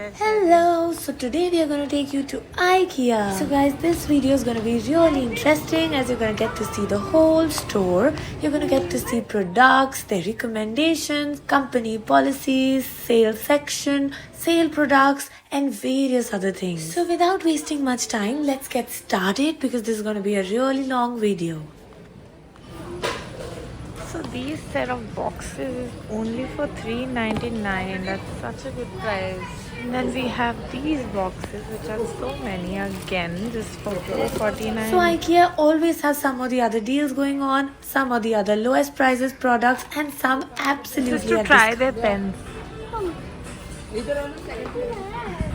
Hello, so today we are going to take you to IKEA. So guys, this video is going to be really interesting as you're going to get to see the whole store. You're going to get to see products, their recommendations, company policies, sales section, sale products and various other things. So without wasting much time, let's get started because this is going to be a really long video. So these set of boxes is only for $3.99. That's such a good price. And then we have these boxes which are so many again just for $4.49. So IKEA always has some of the other deals going on, some of the other lowest prices products and some absolutely just to at try their pens.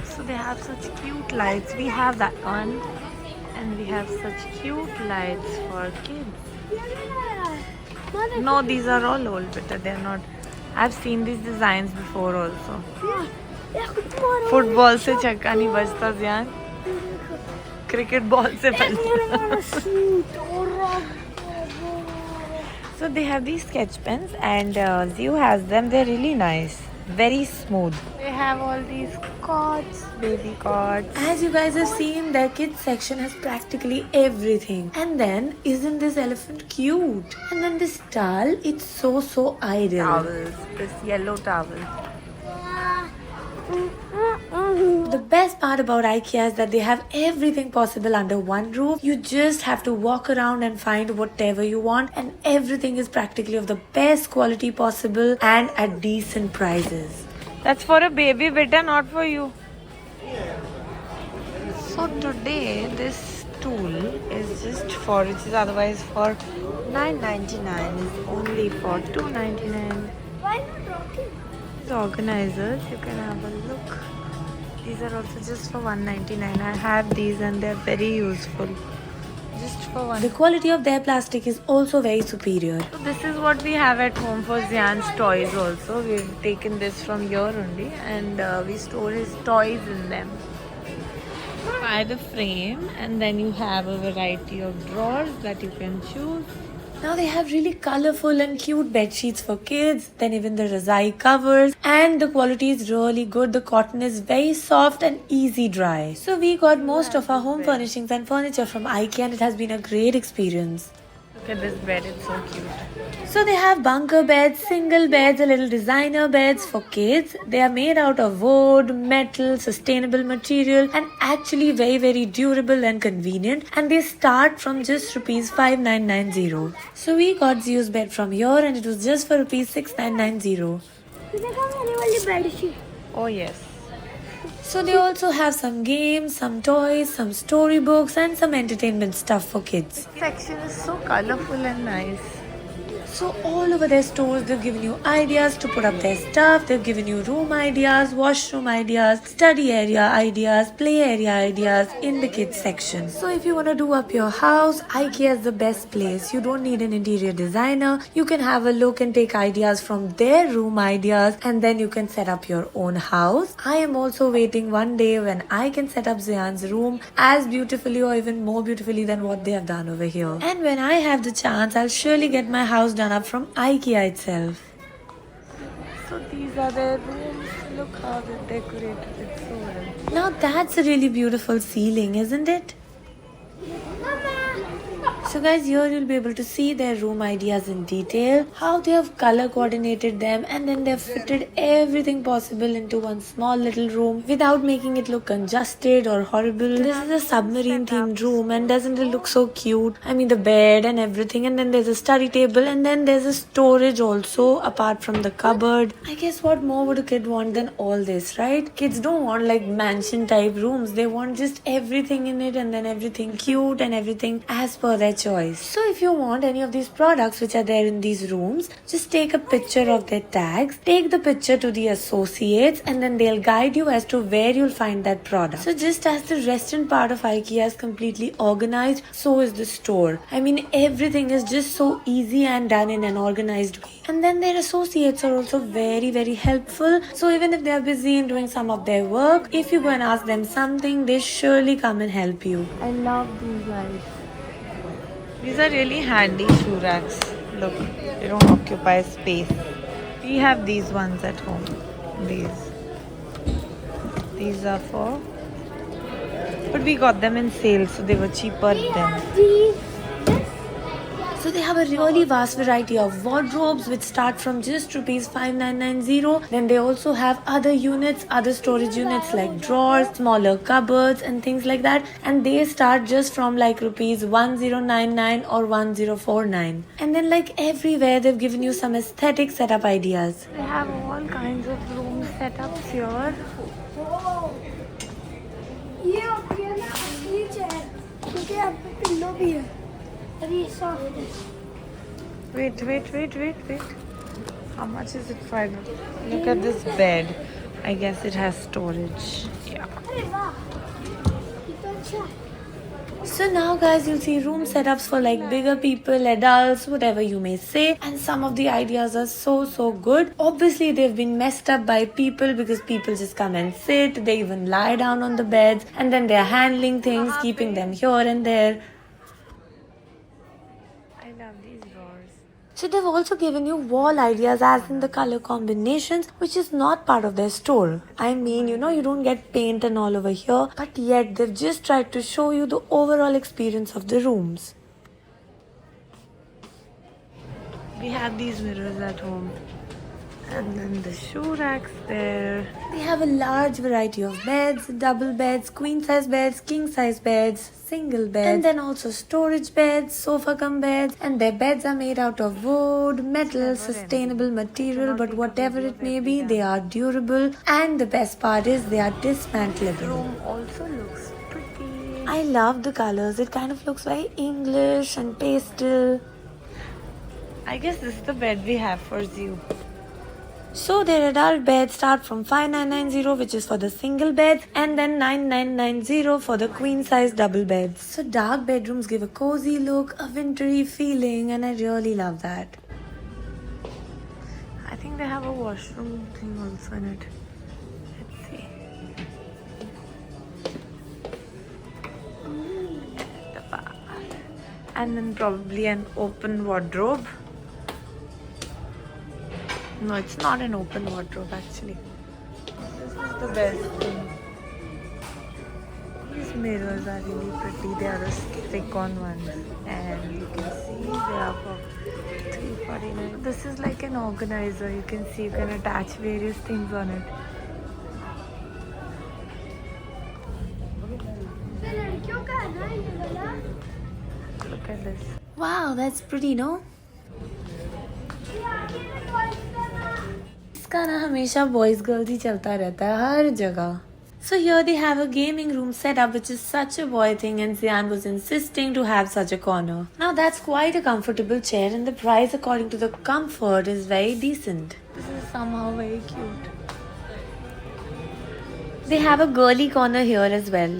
So they have such cute lights. We have that one. And we have such cute lights for kids. No, these are all old, but they're not. I've seen these designs before also. Football से छक्का नहीं बजता ध्यान cricket ball से बजता So they have these sketch pens and Zio has them. They're really nice, very smooth. They have all these cots, baby cots. As you guys have seen, their kids section has practically everything. And then, isn't this elephant cute? And then this towel, it's so ideal. Towels, this yellow towel. The best part about IKEA is that they have everything possible under one roof. You just have to walk around and find whatever you want, and everything is practically of the best quality possible and at decent prices. That's for a baby, beta, not for you. So today this tool is just for, which is otherwise for $9.99, is only for $2.99. Why not rocking? These organizers, you can have a look. These are also just for $1.99. I have these and they're very useful. Just for one. The quality of their plastic is also very superior. So this is what we have at home for Zian's toys also. We've taken this from here only and we store his toys in them. Buy the frame and then you have a variety of drawers that you can choose. Now they have really colorful and cute bed sheets for kids, then even the Razai covers, and the quality is really good. The cotton is very soft and easy dry. So we got most of our home furnishings and furniture from IKEA and it has been a great experience. Look at this bed, it's so cute. So they have bunker beds, single beds, a little designer beds for kids. They are made out of wood, metal, sustainable material and actually very durable and convenient, and they start from just rupees 5990. So we got Zio's bed from here and it was just for rupees 6990. Oh yes. So they also have some games, some toys, some storybooks and some entertainment stuff for kids. This section is so colorful and nice. So all over their stores, they've given you ideas to put up their stuff. They've given you room ideas, washroom ideas, study area ideas, play area ideas in the kids section. So if you want to do up your house, IKEA is the best place. You don't need an interior designer. You can have a look and take ideas from their room ideas and then you can set up your own house. I am also waiting one day when I can set up Zian's room as beautifully or even more beautifully than what they have done over here. And when I have the chance, I'll surely get my house done up from IKEA itself. So these are their rooms. Look how they decorated it so well. Now that's a really beautiful ceiling, isn't it? So guys, here you'll be able to see their room ideas in detail, how they have color coordinated them and then they've fitted everything possible into one small little room without making it look congested or horrible. This is a submarine themed room and doesn't it look so cute? I mean the bed and everything, and then there's a study table and then there's a storage also apart from the cupboard. I guess what more would a kid want than all this, right? Kids don't want like mansion type rooms. They want just everything in it and then everything cute and everything as per their choice. So if you want any of these products which are there in these rooms, just take a picture of their tags, take the picture to the associates and then they'll guide you as to where you'll find that product. So just as the restaurant part of IKEA is completely organized, so is the store. I mean everything is just so easy and done in an organized way. And then their associates are also very helpful. So even if they are busy in doing some of their work, if you go and ask them something, they surely come and help you. I love these lights. These are really handy shoe racks. Look, they don't occupy space. We have these ones at home. These. These are for... But we got them in sale, so they were cheaper then. So they have a really vast variety of wardrobes which start from just rupees 5990. Then they also have other units, other storage units like drawers, smaller cupboards and things like that. And they start just from like rupees 1099 or 1049. And then like everywhere they've given you some aesthetic setup ideas. They have all kinds of room setups here. ये होती है ना असली chair क्योंकि यहाँ पे pillow भी है और ये सॉफ्ट है Wait. How much is it for? Look at this bed. I guess it has storage. Yeah. अरे वाह ये तो अच्छा है So now guys, you'll see room setups for like bigger people, adults, whatever you may say. And some of the ideas are so good. Obviously, they've been messed up by people because people just come and sit. They even lie down on the beds. And then they're handling things, keeping them here and there. I love these drawers. So they've also given you wall ideas as in the color combinations, which is not part of their store. I mean, you know, you don't get paint and all over here, but yet they've just tried to show you the overall experience of the rooms. We have these mirrors at home. And then the shoe racks there. They have a large variety of beds, double beds, queen size beds, king size beds, single beds, and then also storage beds, sofa cum beds, and their beds are made out of wood, metal, sustainable material, but whatever it may be, they are durable, and the best part is they are dismantleable. Room also looks pretty. I love the colors. It kind of looks very English and pastel. I guess this is the bed we have for Zio. So their adult beds start from 5990, which is for the single beds, and then 9990 for the queen size double beds. So dark bedrooms give a cozy look, a wintry feeling, and I really love that. I think they have a washroom thing also in it. Let's see. The bar. And then probably an open wardrobe. No, it's not an open wardrobe actually. This is the best thing. These mirrors are really pretty. They are the stick-on ones, and you can see they are for $349. This is like an organizer. You can see you can attach various things on it. ये लड़कियों का है ना ये वाला Look at this. Wow, that's pretty, no? ये आगे में boys का ना इसका ना हमेशा boys girls ही चलता रहता है हर जगह. So here they have a gaming room setup, which is such a boy thing, and Zian was insisting to have such a corner. Now that's quite a comfortable chair, and the price according to the comfort is very decent. This is somehow very cute. They have a girly corner here as well.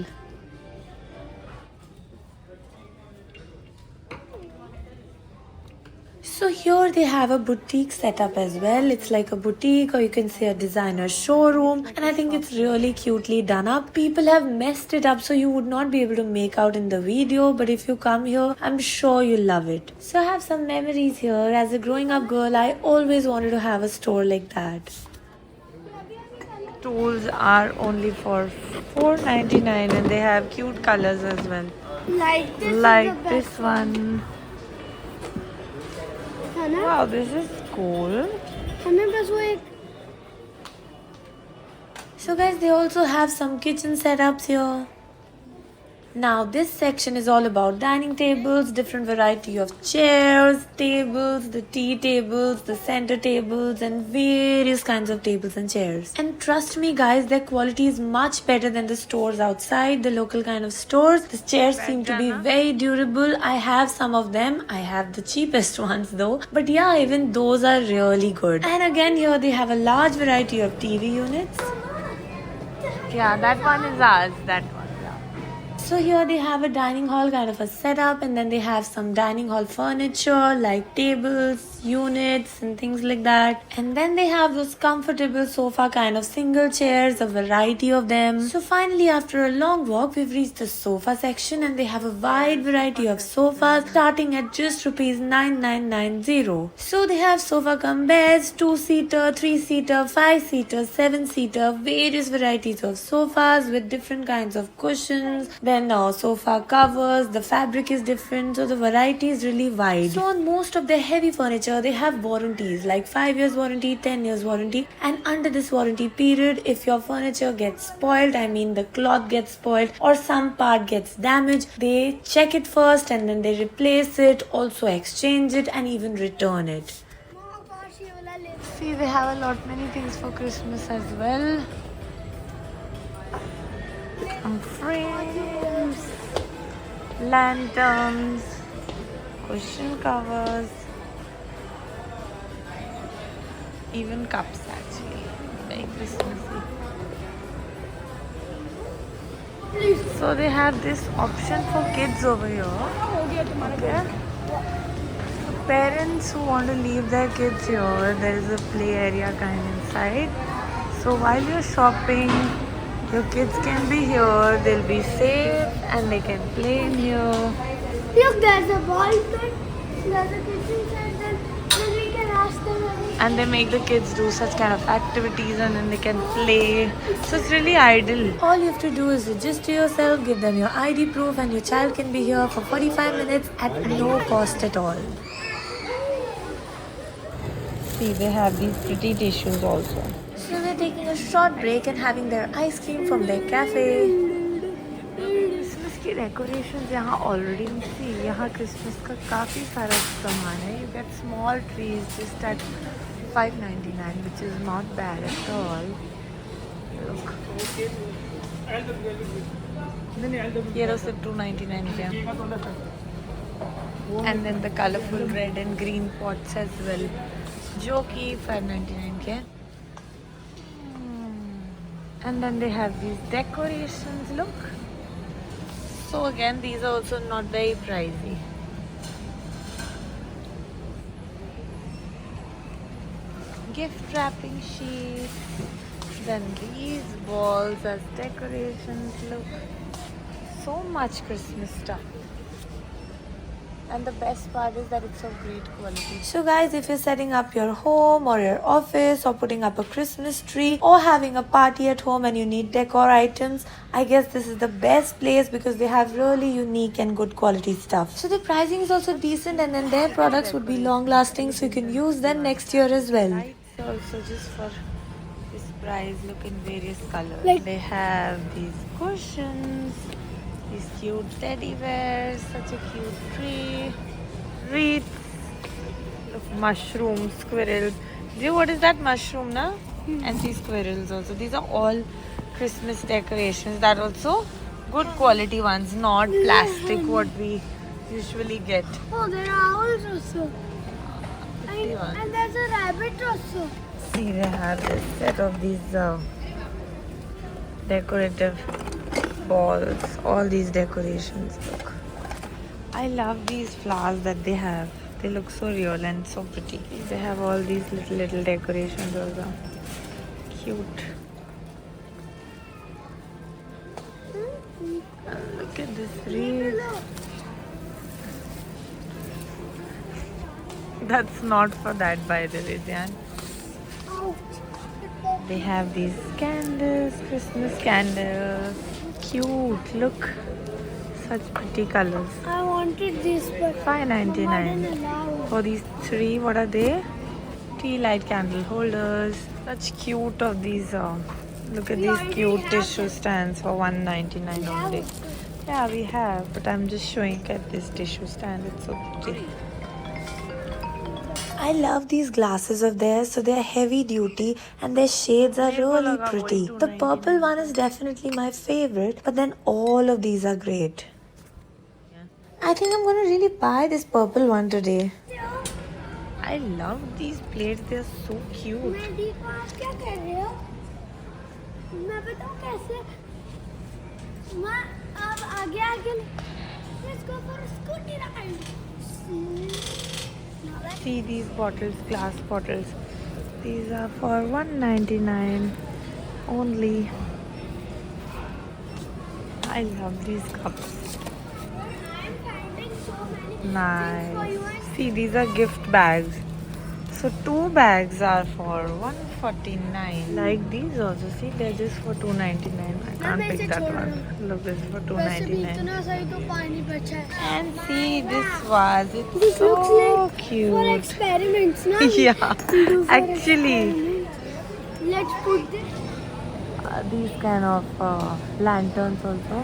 So here they have a boutique setup as well. It's like a boutique, or you can say a designer showroom, and I think it's really cutely done up. People have messed it up so you would not be able to make out in the video, but if you come here, I'm sure you'll love it. So I have some memories here. As a growing up girl, I always wanted to have a store like that. Tools are only for $4.99, and they have cute colors as well. like this Like is the this best one. है ना Wow, this is cool. हमें बस वो एक So guys, they also have some kitchen setups here. Now this section is all about dining tables, different variety of chairs, tables, the tea tables, the center tables, and various kinds of tables and chairs. And trust me guys, their quality is much better than the stores outside, the local kind of stores. The chairs seem to be very durable. I have some of them. I have the cheapest ones though. But yeah, even those are really good. And again here they have a large variety of TV units. Yeah, that one is ours. That one. Yeah. So here they have a dining hall kind of a setup, and then they have some dining hall furniture like tables, units and things like that. And then they have those comfortable sofa kind of single chairs, a variety of them. So finally, after a long walk, we've reached the sofa section, and they have a wide variety of sofas starting at just rupees 9990. So they have sofa cum beds, 2-seater, 3-seater, 5-seater, 7-seater, various varieties of sofas with different kinds of cushions. Then sofa covers, the fabric is different, so the variety is really wide. So on most of the heavy furniture, they have warranties like 5 years warranty, 10 years warranty, and under this warranty period, if your furniture gets spoiled, I mean the cloth gets spoiled or some part gets damaged, they check it first and then they replace it, also exchange it and even return it. See, they have a lot many things for Christmas as well. Frames, lanterns, cushion covers, even cups actually, very Christmassy. So they have this option for kids over here. Okay. Parents who want to leave their kids here, there is a play area kind inside. So while you're shopping, your kids can be here, they'll be safe and they can play in here. Look, there's a ball pit, there's a kitchen set, then we can ask them anything. And they make the kids do such kind of activities and then they can play. So it's really ideal. All you have to do is register yourself, give them your ID proof, and your child can be here for 45 minutes at no cost at all. See, they have these pretty tissues also. So they're taking a short break and having their ice cream from their cafe. Christmas की decorations यहाँ already सी यहाँ Christmas का काफ़ी सारा सामान है. You get small trees just at $5.99, which is not bad at all. Look. ये रहा सिर्फ $2.99 के. And then the colorful red and green pots as well, जो कि $5.99 के. And then they have these decorations, look. So again, these are also not very pricey. Gift wrapping sheets. Then these balls as decorations, look. So much Christmas stuff. And the best part is that it's of great quality. So guys, if you're setting up your home or your office or putting up a Christmas tree or having a party at home and you need decor items, I guess this is the best place because they have really unique and good quality stuff. So the pricing is also decent, and then their products would be long lasting, so you can use them next year as well. Lights also just for this price, look, in various colors. Like- They have these cushions, these cute teddy bears, such a cute tree, wreaths, look, mushrooms, squirrels. Do what is that mushroom, na? And these squirrels also. These are all Christmas decorations. That also good quality ones, not plastic what we usually get. Oh, there are owls also. Pretty ones. And there's a rabbit also. See, they have this set of these decorative balls, all these decorations. Look, I love these flowers that they have. They look so real and so pretty. They have all these little decorations also. Cute. And look at this wreath. That's not for that, by the way, Dhyan. Ouch. They have these candles, Christmas candles. Cute, look. Such pretty colors. I wanted this, but $5.99. Mama didn't allow. For these three, what are they? Tea light candle holders. Such cute of these. Look at these cute tissue stands for $1.99 only. Yeah, we have, but I'm just showing at this tissue stand. It's so pretty. I love these glasses of theirs, so they're heavy duty and their shades are really pretty. The purple one is definitely my favorite, but then all of these are great. I think I'm gonna really buy this purple one today. I love these plates. They're so cute. मैं D को आज क्या कर रहे हो? मैं बताऊँ कैसे? मैं अब आ गया Let's go for a scooty ride. Now let's See these bottles, glass bottles. These are for $1.99 only. I love these cups. I'm finding so many things for Nice. you and See, these are gift bags. So 2 bags are for $149. Like these also. See, they're just for $2.99. I can't मैं pick इसे that छोड़ one. रहा Look, this is for वैसे भी $2.99. इतना सही तो पानी बचा है. And see this vase. It's This looks so like for cute. experiments, no? Yeah, Do for actually. experiments. Let's put this. These kind of lanterns also.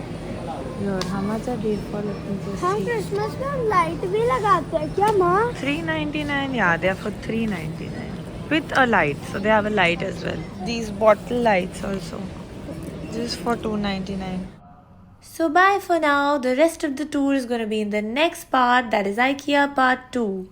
Here, how much are these for? Let me just हाँ see. Christmas में हम light भी लगाते हैं क्या माँ? $3.99. Yeah, they're for $3.99 with a light. So they have a light as well. These bottle lights also. Just for $2.99. So bye for now. The rest of the tour is going to be in the next part, that is IKEA part 2.